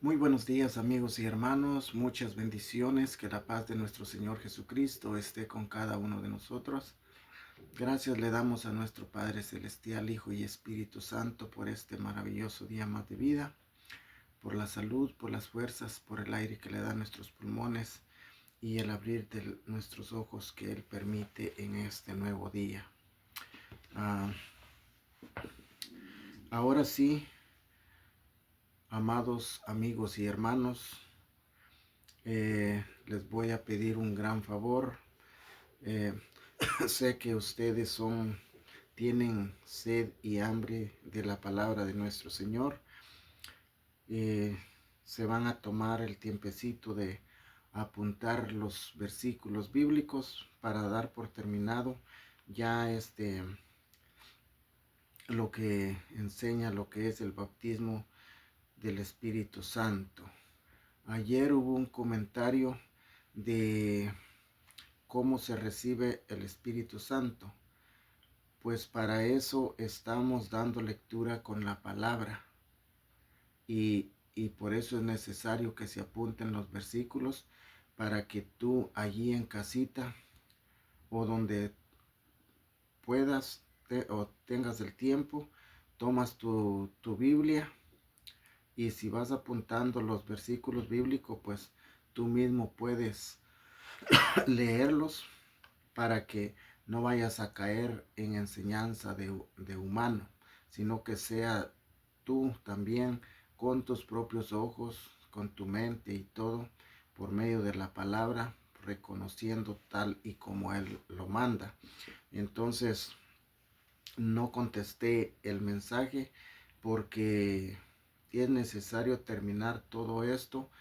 Muy buenos días amigos y hermanos, muchas bendiciones, que la paz de nuestro Señor Jesucristo esté con cada uno de nosotros. Gracias le damos a nuestro Padre Celestial, Hijo y Espíritu Santo por este maravilloso día más de vida, por la salud, por las fuerzas, por el aire que le da a nuestros pulmones y el abrir de nuestros ojos que Él permite en este nuevo día. Ahora sí, amados amigos y hermanos, les voy a pedir un gran favor. Eh, Sé que ustedes tienen sed y hambre de la palabra de nuestro Señor. Se van a tomar el tiempecito de apuntar los versículos bíblicos para dar por terminado ya lo que enseña lo que es el bautismo del Espíritu Santo. Ayer hubo un comentario de cómo se recibe el Espíritu Santo. Pues para eso estamos dando lectura con la palabra y por eso es necesario que se apunten los versículos para que tú allí en casita o donde puedas o tengas el tiempo, tomas tu Biblia y si vas apuntando los versículos bíblicos, pues tú mismo puedes leerlos para que no vayas a caer en enseñanza de humano, sino que sea tú también con tus propios ojos, con tu mente y todo, por medio de la palabra, reconociendo tal y como Él lo manda. Entonces, no contesté el mensaje porque es necesario terminar todo esto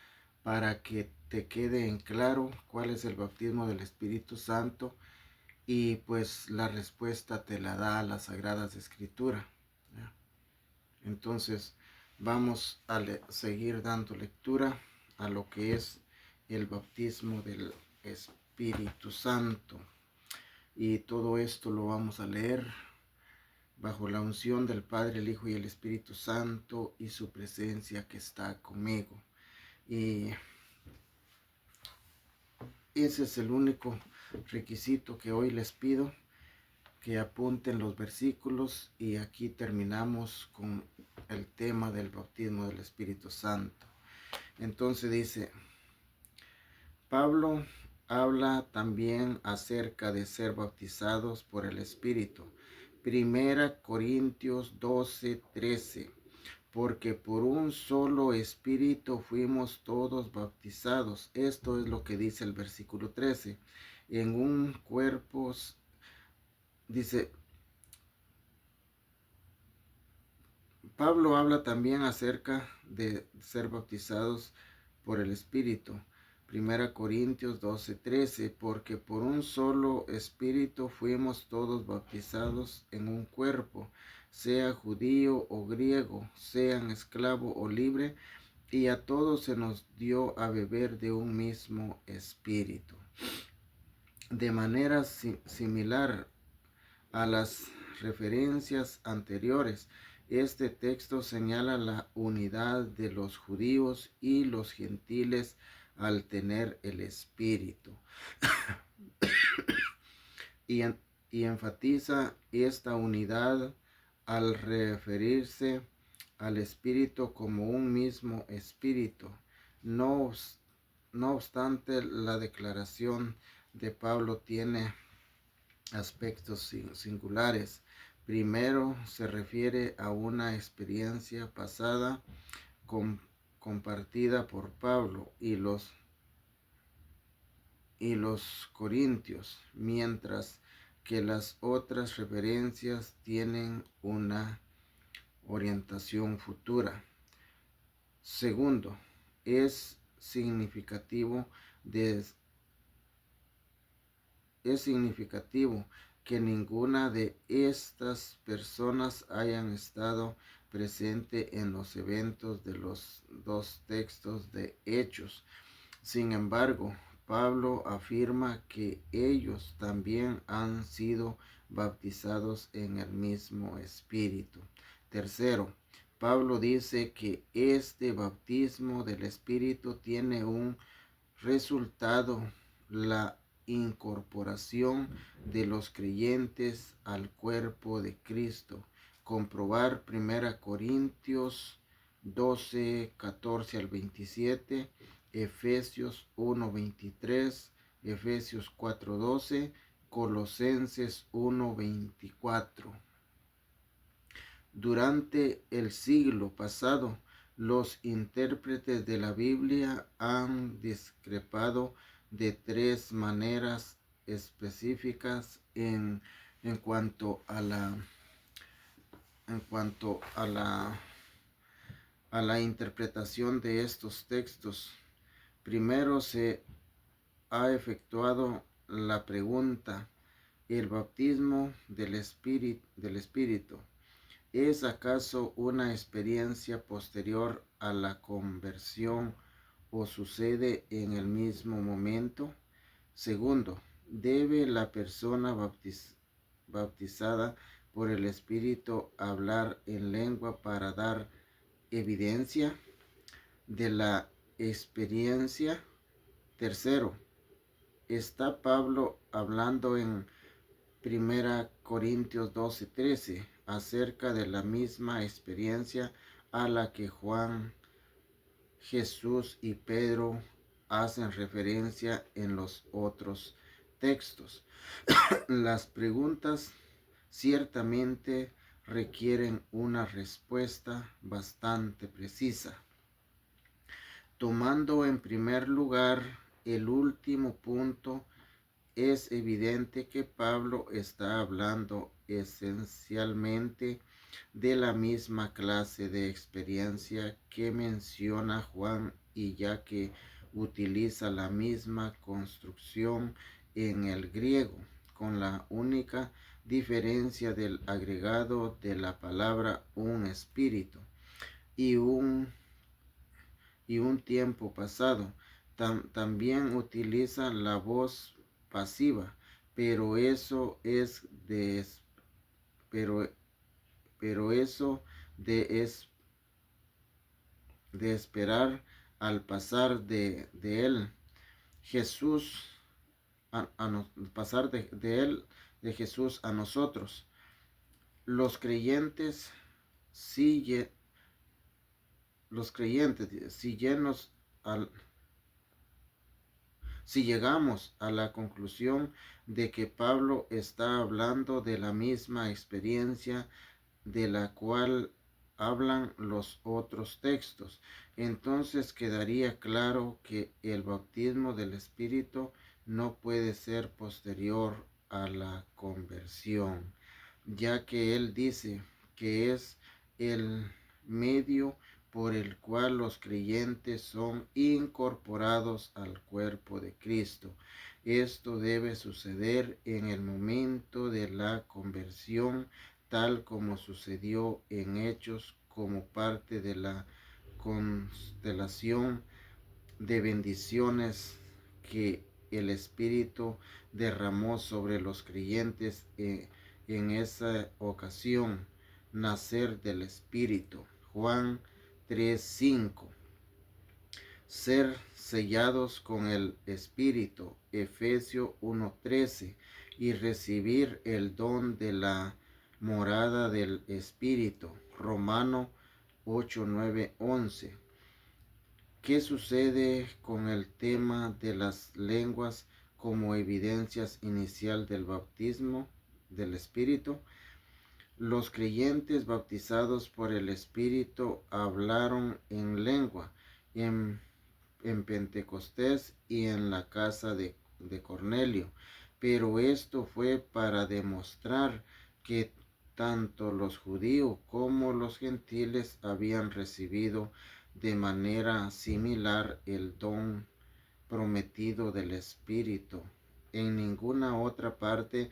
para que te quede en claro cuál es el bautismo del Espíritu Santo y pues la respuesta te la da la Sagradas Escritura. Entonces vamos a seguir dando lectura a lo que es el bautismo del Espíritu Santo. Y todo esto lo vamos a leer bajo la unción del Padre, el Hijo y el Espíritu Santo y su presencia que está conmigo. Y ese es el único requisito que hoy les pido, que apunten los versículos y aquí terminamos con el tema del bautismo del Espíritu Santo. Entonces dice, Pablo habla también acerca de ser bautizados por el Espíritu. Primera Corintios 12:13. Porque por un solo Espíritu fuimos todos bautizados. Esto es lo que dice el versículo 13. En un cuerpo, dice, Pablo habla también acerca de ser bautizados por el Espíritu. Primera Corintios 12:13, porque por un solo Espíritu fuimos todos bautizados en un cuerpo, sea judío o griego, sean esclavo o libre, y a todos se nos dio a beber de un mismo Espíritu. De manera similar a las referencias anteriores, este texto señala la unidad de los judíos y los gentiles al tener el Espíritu y, y enfatiza esta unidad al referirse al Espíritu como un mismo Espíritu. No, no obstante, la declaración de Pablo tiene aspectos singulares. Primero, se refiere a una experiencia pasada compartida por Pablo y los corintios, mientras que las otras referencias tienen una orientación futura. Segundo, es significativo que ninguna de estas personas hayan estado presente en los eventos de los dos textos de Hechos. Sin embargo, Pablo afirma que ellos también han sido bautizados en el mismo Espíritu. Tercero, Pablo dice que este bautismo del Espíritu tiene un resultado, la incorporación de los creyentes al cuerpo de Cristo. Comprobar 1 Corintios 12, 14 al 27, Efesios 1, 23, Efesios 4, 12, Colosenses 1, 24. Durante el siglo pasado, los intérpretes de la Biblia han discrepado de tres maneras específicas en cuanto a la interpretación de estos textos. Primero se ha efectuado la pregunta: ¿el bautismo del Espíritu es acaso una experiencia posterior a la conversión o sucede en el mismo momento? Segundo, ¿debe la persona bautizada por el Espíritu hablar en lengua para dar evidencia de la experiencia? Tercero, ¿está Pablo hablando en 1 Corintios 12, 13 acerca de la misma experiencia a la que Juan, Jesús y Pedro hacen referencia en los otros textos? Las preguntas ciertamente requieren una respuesta bastante precisa. Tomando en primer lugar el último punto, es evidente que Pablo está hablando esencialmente de la misma clase de experiencia que menciona Juan, y ya que utiliza la misma construcción en el griego, con la única diferencia del agregado de la palabra un espíritu y un tiempo pasado. También utiliza la voz pasiva, pero eso es de esperar al pasar de él Jesús pasar de él de Jesús a nosotros. Los creyentes si llegamos a la conclusión de que Pablo está hablando de la misma experiencia de la cual hablan los otros textos, entonces quedaría claro que el bautismo del Espíritu no puede ser posterior a la conversión, ya que él dice que es el medio por el cual los creyentes son incorporados al cuerpo de Cristo. Esto debe suceder en el momento de la conversión, tal como sucedió en Hechos, como parte de la constelación de bendiciones que el Espíritu derramó sobre los creyentes en esa ocasión. Nacer del Espíritu. Juan 3:5. Ser sellados con el Espíritu. Efesios 1:13. Y recibir el don de la morada del Espíritu. Romano 8, 9, 11. ¿Qué sucede con el tema de las lenguas como evidencias inicial del bautismo del Espíritu? Los creyentes bautizados por el Espíritu hablaron en lengua en Pentecostés y en la casa de Cornelio, pero esto fue para demostrar que tanto los judíos como los gentiles habían recibido de manera similar el don prometido del Espíritu. En ninguna otra parte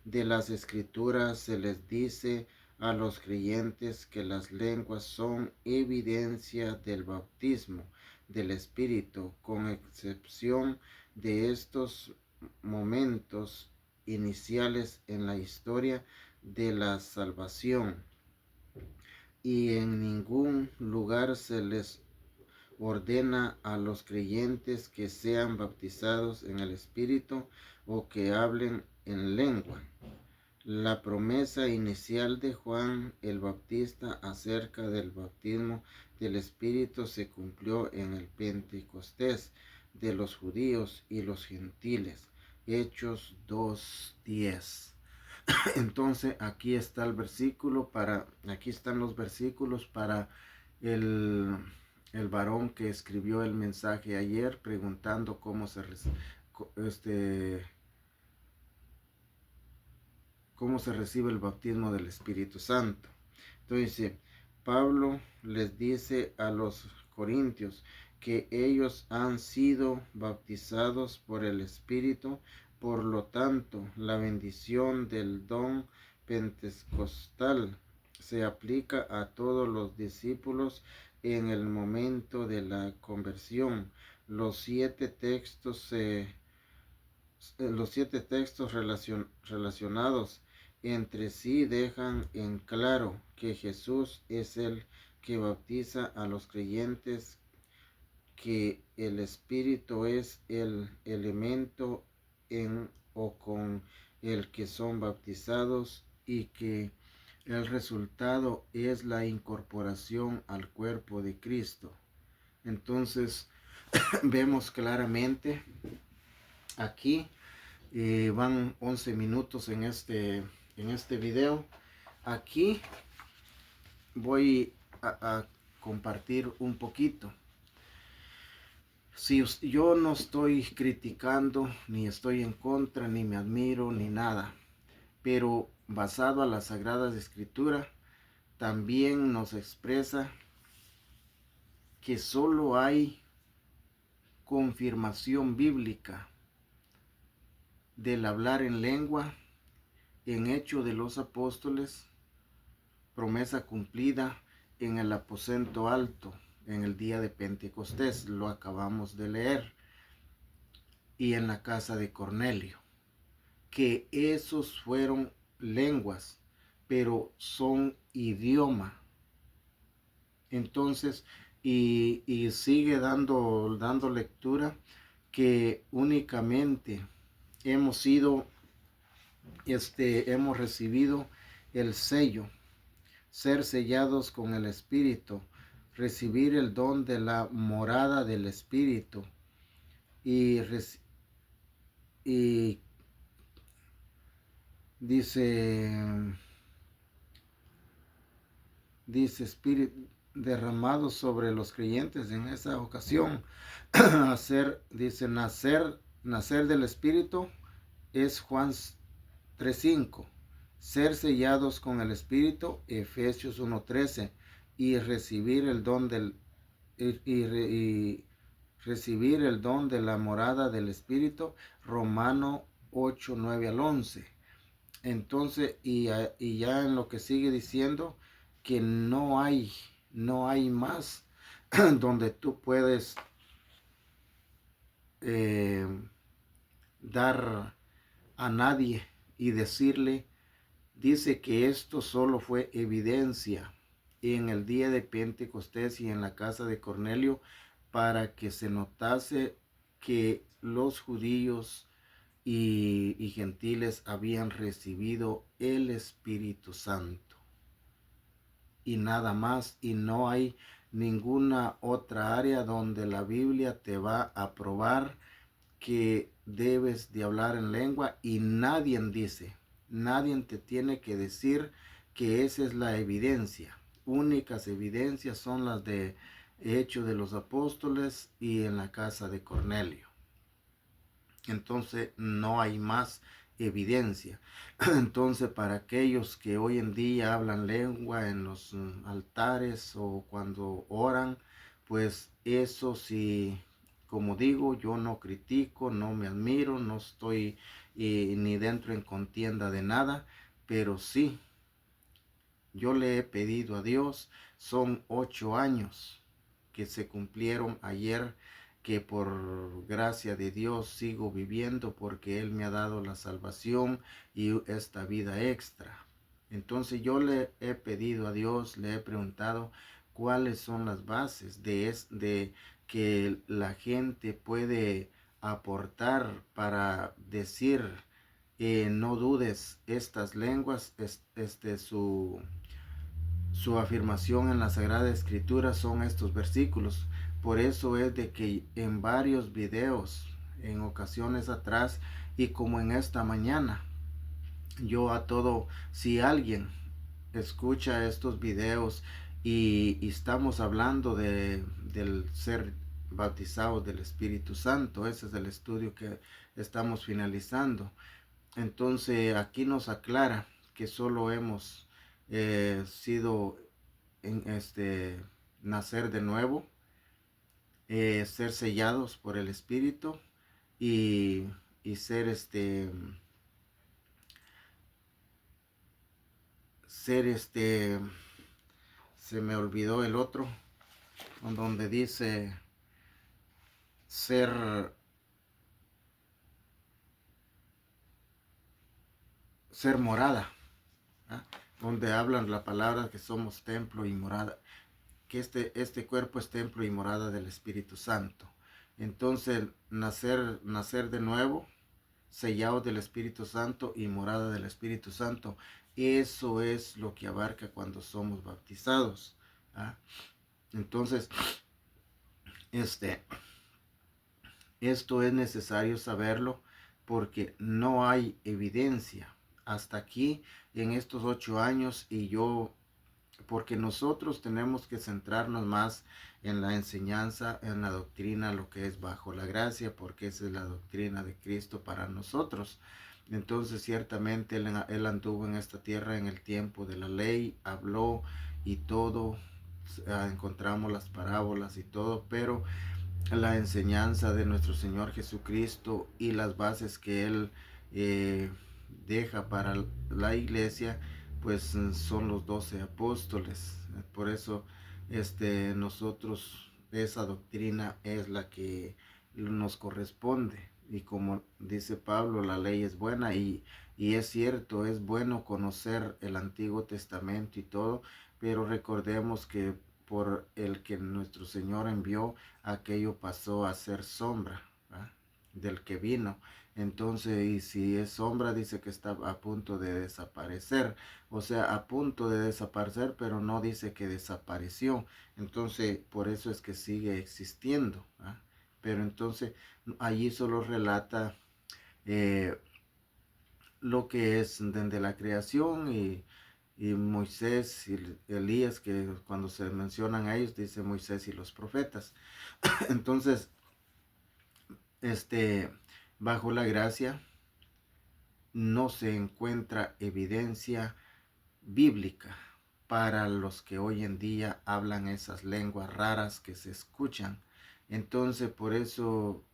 de las Escrituras se les dice a los creyentes que las lenguas son evidencia del bautismo del Espíritu, con excepción de estos momentos iniciales en la historia de la salvación. y en ningún lugar se les ordena a los creyentes que sean bautizados en el Espíritu o que hablen en lengua. La promesa inicial de Juan el Bautista acerca del bautismo del Espíritu se cumplió en el Pentecostés de los judíos y los gentiles. Hechos 2:10. Entonces aquí está el versículo aquí están los versículos para el, el varón que escribió el mensaje ayer preguntando cómo se recibe el bautismo del Espíritu Santo. Entonces, Pablo les dice a los corintios que ellos han sido bautizados por el Espíritu, por lo tanto, la bendición del don pentecostal se aplica a todos los discípulos en el momento de la conversión. Los siete textos relacionados entre sí dejan en claro que Jesús es el que bautiza a los creyentes, que el Espíritu es el elemento en o con el que son bautizados y que el resultado es la incorporación al cuerpo de Cristo. Entonces vemos claramente aquí, van 11 minutos en este video. Aquí voy a compartir un poquito. Si yo no estoy criticando, ni estoy en contra, ni me admiro, ni nada, pero basado a las Sagradas Escrituras, también nos expresa que solo hay confirmación bíblica del hablar en lengua en Hechos de los Apóstoles, promesa cumplida en el aposento alto en el día de Pentecostés, lo acabamos de leer, y en la casa de Cornelio, que esos fueron lenguas, pero son idioma. Entonces, y sigue dando lectura que únicamente hemos recibido el sello, ser sellados con el Espíritu, recibir el don de la morada del Espíritu y dice Espíritu derramado sobre los creyentes en esa ocasión. Nacer del Espíritu es Juan 3:5. Ser sellados con el Espíritu, Efesios 1:13, y recibir el don recibir el don de la morada del Espíritu, Romano 8:9-11. Entonces, y ya en lo que sigue diciendo que no hay más donde tú puedes dar a nadie y decirle. Dice que esto solo fue evidencia en el día de Pentecostés y en la casa de Cornelio para que se notase que los judíos y gentiles habían recibido el Espíritu Santo. Y nada más, y no hay ninguna otra área donde la Biblia te va a probar que debes de hablar en lengua, y nadie te tiene que decir que esa es la evidencia. Únicas evidencias son las de Hechos de los Apóstoles y en la casa de Cornelio. Entonces no hay más evidencia. Entonces, para aquellos que hoy en día hablan lengua en los altares o cuando oran, pues eso sí, como digo, yo no critico, no me admiro, no estoy ni dentro en contienda de nada, pero sí, yo le he pedido a Dios, son 8 años que se cumplieron ayer, que por gracia de Dios sigo viviendo porque Él me ha dado la salvación y esta vida extra. Entonces yo le he pedido a Dios, le he preguntado cuáles son las bases de que la gente puede aportar para decir, no dudes estas lenguas, su afirmación en la Sagrada Escritura son estos versículos. Por eso es de que en varios videos, en ocasiones atrás y como en esta mañana, yo a todo, si alguien escucha estos videos y estamos hablando del ser bautizados del Espíritu Santo, ese es el estudio que estamos finalizando. Entonces aquí nos aclara que solo hemos sido en nacer de nuevo, ser sellados por el Espíritu y, y ser se me olvidó el otro, donde dice ser, ser morada, ¿ah? Donde hablan la palabra que somos templo y morada, que este cuerpo es templo y morada del Espíritu Santo. Entonces, nacer de nuevo, sellados del Espíritu Santo y morada del Espíritu Santo, eso es lo que abarca cuando somos bautizados, ¿ah? Entonces, este, esto es necesario saberlo porque no hay evidencia hasta aquí en estos 8 años y yo, porque nosotros tenemos que centrarnos más en la enseñanza, en la doctrina, lo que es bajo la gracia, porque esa es la doctrina de Cristo para nosotros. Entonces ciertamente él anduvo en esta tierra en el tiempo de la ley, habló y todo, encontramos las parábolas y todo, pero la enseñanza de nuestro Señor Jesucristo y las bases que Él eh, deja para la iglesia, pues son los 12 apóstoles. Por eso nosotros, esa doctrina es la que nos corresponde. Y como dice Pablo, la ley es buena y es cierto, es bueno conocer el Antiguo Testamento y todo, pero recordemos que por el que nuestro Señor envió, aquello pasó a ser sombra, ¿verdad? Del que vino. Entonces, y si es sombra, dice que está a punto de desaparecer. O sea, a punto de desaparecer, pero no dice que desapareció. Entonces, por eso es que sigue existiendo, ¿verdad? Pero entonces, allí solo relata eh, lo que es desde la creación y Moisés y Elías, que cuando se mencionan a ellos, dice Moisés y los profetas. Entonces, este, bajo la gracia no se encuentra evidencia bíblica para los que hoy en día hablan esas lenguas raras que se escuchan. Entonces, por eso,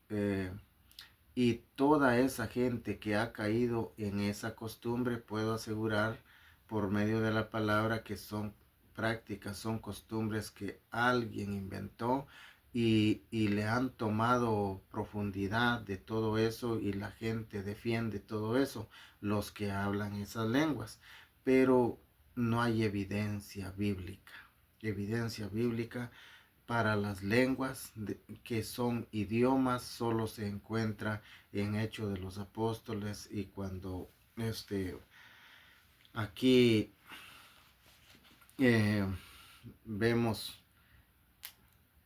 y toda esa gente que ha caído en esa costumbre, puedo asegurar por medio de la palabra que son prácticas, son costumbres que alguien inventó y le han tomado profundidad de todo eso y la gente defiende todo eso, los que hablan esas lenguas. Pero no hay evidencia bíblica para las lenguas que son idiomas, solo se encuentra en Hechos de los Apóstoles y cuando aquí eh, vemos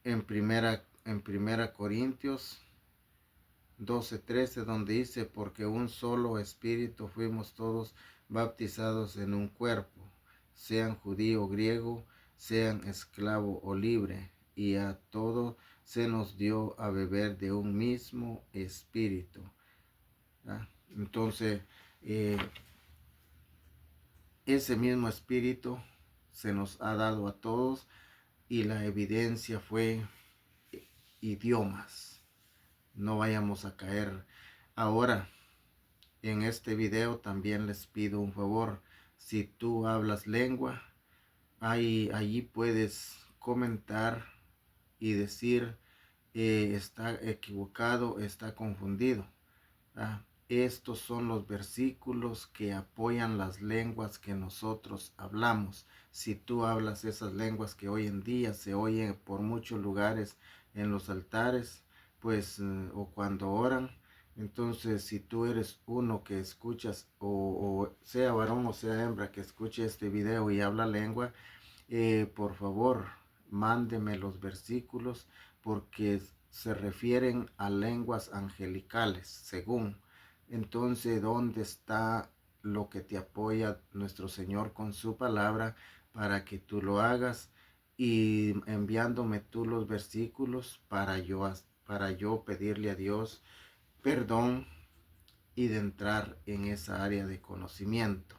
en primera Corintios 12:13 donde dice, porque un solo espíritu fuimos todos bautizados en un cuerpo, sean judío o griego, sean esclavo o libre, y a todos se nos dio a beber de un mismo espíritu. ¿Ah? Entonces, eh, ese mismo espíritu se nos ha dado a todos y la evidencia fue idiomas. No vayamos a caer. Ahora, en este video también les pido un favor. Si tú hablas lengua, allí puedes comentar y decir está equivocado, está confundido. ¿Ah? estos son los versículos que apoyan las lenguas que nosotros hablamos. Si tú hablas esas lenguas que hoy en día se oyen por muchos lugares en los altares, pues, o cuando oran, entonces si tú eres uno que escuchas, o sea varón o sea hembra, que escuche este video y habla lengua, por favor, mándeme los versículos porque se refieren a lenguas angelicales, según. Entonces, ¿dónde está lo que te apoya nuestro Señor con su palabra para que tú lo hagas? Y enviándome tú los versículos para yo pedirle a Dios perdón y de entrar en esa área de conocimiento.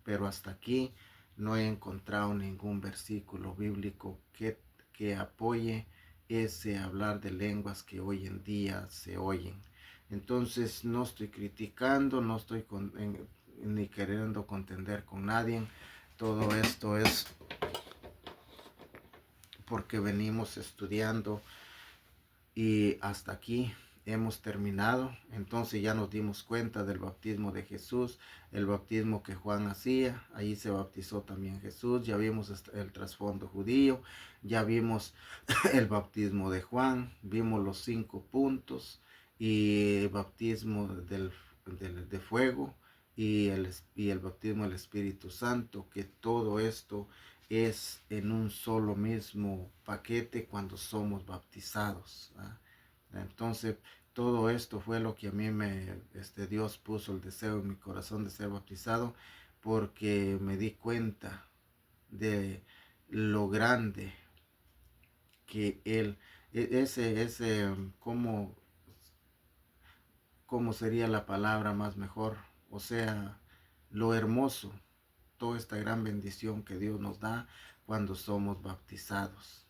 Pero hasta aquí no he encontrado ningún versículo bíblico que apoye ese hablar de lenguas que hoy en día se oyen. Entonces no estoy criticando, no estoy ni queriendo contender con nadie. Todo esto es porque venimos estudiando y hasta aquí hemos terminado. Entonces ya nos dimos cuenta del bautismo de Jesús, el bautismo que Juan hacía, ahí se bautizó también Jesús. Ya vimos el trasfondo judío, ya vimos el bautismo de Juan, vimos los 5 puntos y el bautismo de fuego y el bautismo del Espíritu Santo, que todo esto es en un solo mismo paquete cuando somos bautizados. Entonces, todo esto fue lo que a mí Dios puso el deseo en mi corazón de ser bautizado, porque me di cuenta de lo grande que Él, cómo sería la palabra más mejor, o sea, lo hermoso, toda esta gran bendición que Dios nos da cuando somos bautizados.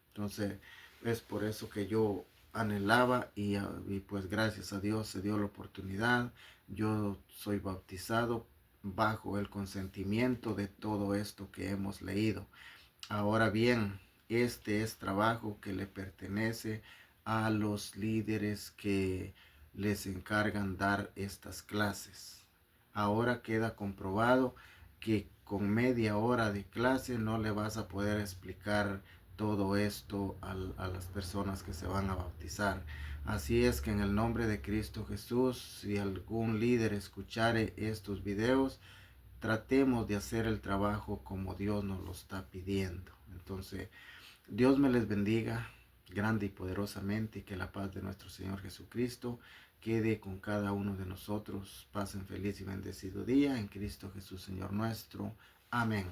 Entonces, es por eso que yo anhelaba y pues gracias a Dios se dio la oportunidad. Yo soy bautizado bajo el consentimiento de todo esto que hemos leído. Ahora bien, este es trabajo que le pertenece a los líderes que les encargan dar estas clases. Ahora queda comprobado que con media hora de clase no le vas a poder explicar todo esto a las personas que se van a bautizar. Así es que en el nombre de Cristo Jesús, si algún líder escuchare estos videos, tratemos de hacer el trabajo como Dios nos lo está pidiendo. Entonces, Dios me les bendiga grande y poderosamente, y que la paz de nuestro Señor Jesucristo quede con cada uno de nosotros. Pasen feliz y bendecido día en Cristo Jesús, Señor nuestro. Amén.